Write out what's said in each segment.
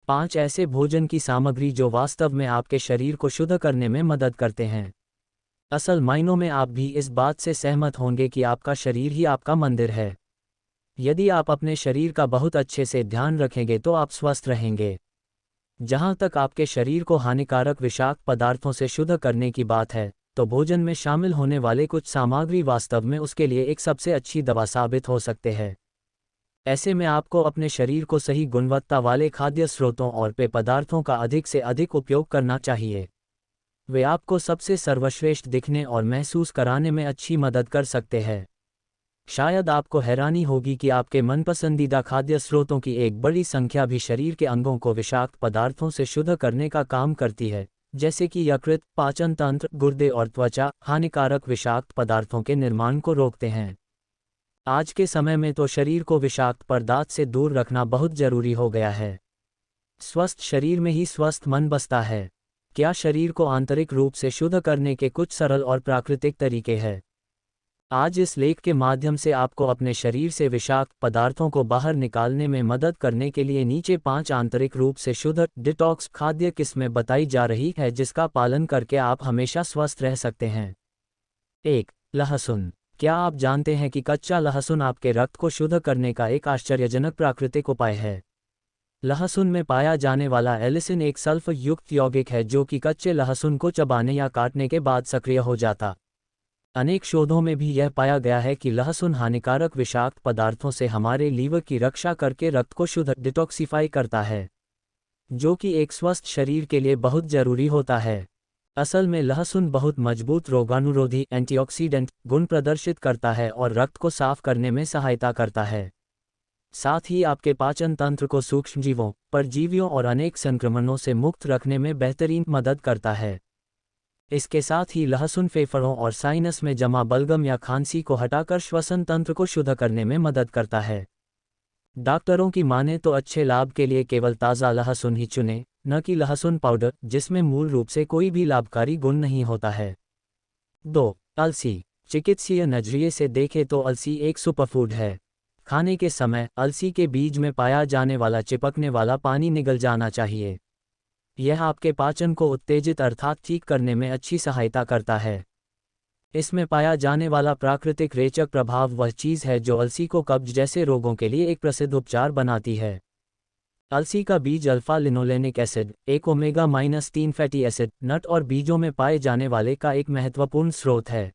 5 ऐसे भोजन की सामग्री जो वास्तव में आपके शरीर को शुद्ध करने में मदद करते हैं। असल मायनों में आप भी इस बात से सहमत होंगे कि आपका शरीर ही आपका मंदिर है। यदि आप अपने शरीर का बहुत अच्छे से ध्यान रखेंगे तो आप स्वस्थ रहेंगे। जहाँ तक आपके शरीर को हानिकारक विषाक्त पदार्थों से शुद्ध करने की बात है, तो भोजन में शामिल होने वाले कुछ सामग्री वास्तव में उसके लिए एक सबसे अच्छी दवा साबित हो सकते हैं। ऐसे में आपको अपने शरीर को सही गुणवत्ता वाले खाद्य स्रोतों और पेय पदार्थों का अधिक से अधिक उपयोग करना चाहिए। वे आपको सबसे सर्वश्रेष्ठ दिखने और महसूस कराने में अच्छी मदद कर सकते हैं। शायद आपको हैरानी होगी कि आपके मनपसंदीदा खाद्य स्रोतों की एक बड़ी संख्या भी शरीर के अंगों को विषाक्त पदार्थों से शुद्ध करने का काम करती है, जैसे कि यकृत, पाचन तंत्र, गुर्दे और त्वचा हानिकारक विषाक्त पदार्थों के निर्माण को रोकते हैं। आज के समय में तो शरीर को विषाक्त पदार्थ से दूर रखना बहुत जरूरी हो गया है। स्वस्थ शरीर में ही स्वस्थ मन बसता है। क्या शरीर को आंतरिक रूप से शुद्ध करने के कुछ सरल और प्राकृतिक तरीके हैं? आज इस लेख के माध्यम से आपको अपने शरीर से विषाक्त पदार्थों को बाहर निकालने में मदद करने के लिए नीचे 5 आंतरिक रूप से शुद्ध डिटॉक्स खाद्य किस्में बताई जा रही है, जिसका पालन करके आप हमेशा स्वस्थ रह सकते हैं। 1. लहसुन। क्या आप जानते हैं कि कच्चा लहसुन आपके रक्त को शुद्ध करने का एक आश्चर्यजनक प्राकृतिक उपाय है? लहसुन में पाया जाने वाला एलिसिन एक सल्फर युक्त यौगिक है जो कि कच्चे लहसुन को चबाने या काटने के बाद सक्रिय हो जाता। अनेक शोधों में भी यह पाया गया है कि लहसुन हानिकारक विषाक्त पदार्थों से हमारे लीवर की रक्षा करके रक्त को शुद्ध डिटॉक्सिफाई करता है, जो कि एक स्वस्थ शरीर के लिए बहुत जरूरी होता है। असल में लहसुन बहुत मजबूत रोगाणुरोधी एंटीऑक्सीडेंट गुण प्रदर्शित करता है और रक्त को साफ करने में सहायता करता है। साथ ही आपके पाचन तंत्र को सूक्ष्मजीवों, परजीवियों और अनेक संक्रमणों से मुक्त रखने में बेहतरीन मदद करता है। इसके साथ ही लहसुन फेफड़ों और साइनस में जमा बलगम या खांसी को हटाकर श्वसन तंत्र को शुद्ध करने में मदद करता है। डॉक्टरों की माने तो अच्छे लाभ के लिए केवल ताज़ा लहसुन ही चुनें, न कि लहसुन पाउडर जिसमें मूल रूप से कोई भी लाभकारी गुण नहीं होता है। 2. अलसी। चिकित्सीय नजरिए से देखें तो अलसी एक सुपरफूड है। खाने के समय अलसी के बीज में पाया जाने वाला चिपकने वाला पानी निगल जाना चाहिए। यह आपके पाचन को उत्तेजित अर्थात ठीक करने में अच्छी सहायता करता है। इसमें पाया जाने वाला प्राकृतिक रेचक प्रभाव वह चीज़ है जो अलसी को कब्ज जैसे रोगों के लिए एक प्रसिद्ध उपचार बनाती है। अलसी का बीज अल्फा लिनोलेनिक एसिड, एक ओमेगा-3 फैटी एसिड, नट और बीजों में पाए जाने वाले का एक महत्वपूर्ण स्रोत है।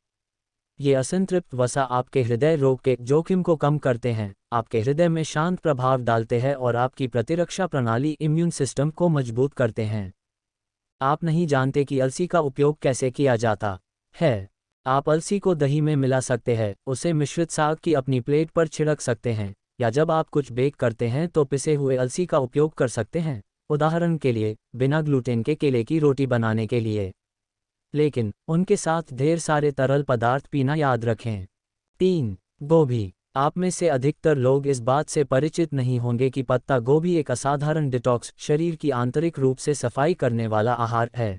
ये असंतृप्त वसा आपके हृदय रोग के जोखिम को कम करते हैं, आपके हृदय में शांत प्रभाव डालते हैं और आपकी प्रतिरक्षा प्रणाली इम्यून सिस्टम को मजबूत करते हैं। आप नहीं जानते कि अलसी का उपयोग कैसे किया जाता है। आप अलसी को दही में मिला सकते हैं, उसे मिश्रित साग की अपनी प्लेट पर छिड़क सकते हैं, या जब आप कुछ बेक करते हैं तो पिसे हुए अलसी का उपयोग कर सकते हैं, उदाहरण के लिए बिना ग्लूटेन के केले की रोटी बनाने के लिए। लेकिन उनके साथ ढेर सारे तरल पदार्थ पीना याद रखें। 3. गोभी। आप में से अधिकतर लोग इस बात से परिचित नहीं होंगे कि पत्ता गोभी एक असाधारण डिटॉक्स शरीर की आंतरिक रूप से सफाई करने वाला आहार है,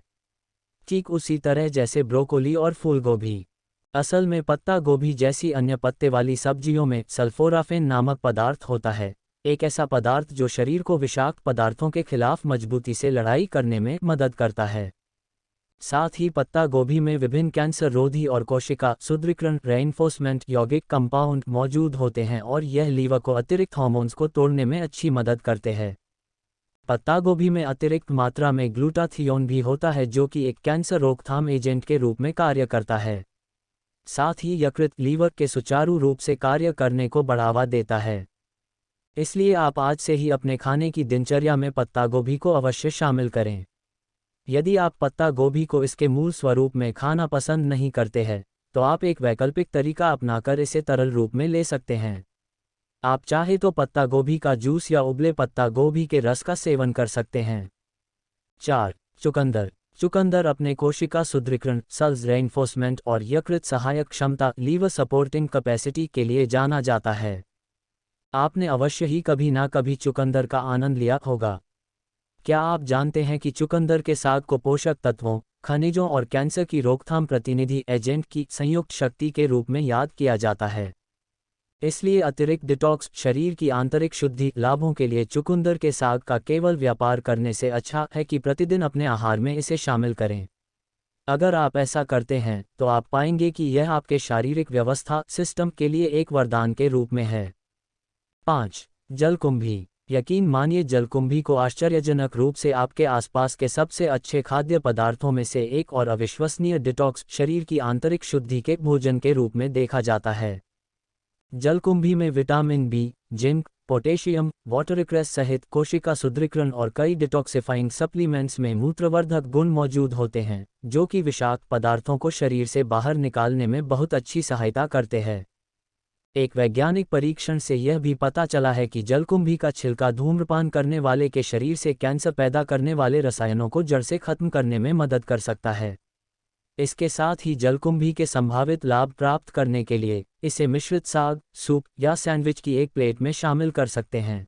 ठीक उसी तरह जैसे ब्रोकोली और फूलगोभी। असल में पत्ता गोभी जैसी अन्य पत्ते वाली सब्जियों में सल्फोराफेन नामक पदार्थ होता है, एक ऐसा पदार्थ जो शरीर को विषाक्त पदार्थों के खिलाफ मजबूती से लड़ाई करने में मदद करता है। साथ ही पत्ता गोभी में विभिन्न कैंसर रोधी और कोशिका सुदृढ़ीकरण रेइनफोर्समेंट यौगिक कंपाउंड मौजूद होते हैं और यह लीवर को अतिरिक्त हार्मोन्स को तोड़ने में अच्छी मदद करते हैं। पत्ता गोभी में अतिरिक्त मात्रा में ग्लूटाथियोन भी होता है जो कि एक कैंसर रोकथाम एजेंट के रूप में कार्य करता है। साथ ही यकृत लीवर के सुचारू रूप से कार्य करने को बढ़ावा देता है। इसलिए आप आज से ही अपने खाने की दिनचर्या में पत्ता गोभी को अवश्य शामिल करें। यदि आप पत्ता गोभी को इसके मूल स्वरूप में खाना पसंद नहीं करते हैं, तो आप एक वैकल्पिक तरीका अपनाकर इसे तरल रूप में ले सकते हैं। आप चाहे तो पत्ता गोभी का जूस या उबले पत्ता गोभी के रस का सेवन कर सकते हैं। 4. चुकंदर। चुकंदर अपने कोशिका सुदृढ़ीकरण, सेल्स रेइनफोर्समेंट और यकृत सहायक क्षमता लीवर सपोर्टिंग कैपेसिटी के लिए जाना जाता है। आपने अवश्य ही कभी ना कभी चुकंदर का आनंद लिया होगा। क्या आप जानते हैं कि चुकंदर के साग को पोषक तत्वों, खनिजों और कैंसर की रोकथाम प्रतिनिधि एजेंट की संयुक्त शक्ति के रूप में याद किया जाता है? इसलिए अतिरिक्त डिटॉक्स शरीर की आंतरिक शुद्धि लाभों के लिए चुकंदर के साग का केवल व्यापार करने से अच्छा है कि प्रतिदिन अपने आहार में इसे शामिल करें। अगर आप ऐसा करते हैं तो आप पाएंगे कि यह आपके शारीरिक व्यवस्था सिस्टम के लिए एक वरदान के रूप में है। 5. जलकुंभी। यकीन मानिए जलकुंभी को आश्चर्यजनक रूप से आपके आसपास के सबसे अच्छे खाद्य पदार्थों में से एक और अविश्वसनीय डिटॉक्स शरीर की आंतरिक शुद्धि के भोजन के रूप में देखा जाता है। जलकुंभी में विटामिन बी, जिंक, पोटेशियम, वाटरक्रेस सहित कोशिका सुदृढ़ीकरण और कई डिटॉक्सिफाइंग सप्लीमेंट्स में मूत्रवर्धक गुण मौजूद होते हैं, जो कि विषाक्त पदार्थों को शरीर से बाहर निकालने में बहुत अच्छी सहायता करते हैं। एक वैज्ञानिक परीक्षण से यह भी पता चला है कि जलकुंभी का छिलका धूम्रपान करने वाले के शरीर से कैंसर पैदा करने वाले रसायनों को जड़ से खत्म करने में मदद कर सकता है। इसके साथ ही जलकुंभी के संभावित लाभ प्राप्त करने के लिए इसे मिश्रित साग, सूप या सैंडविच की एक प्लेट में शामिल कर सकते हैं।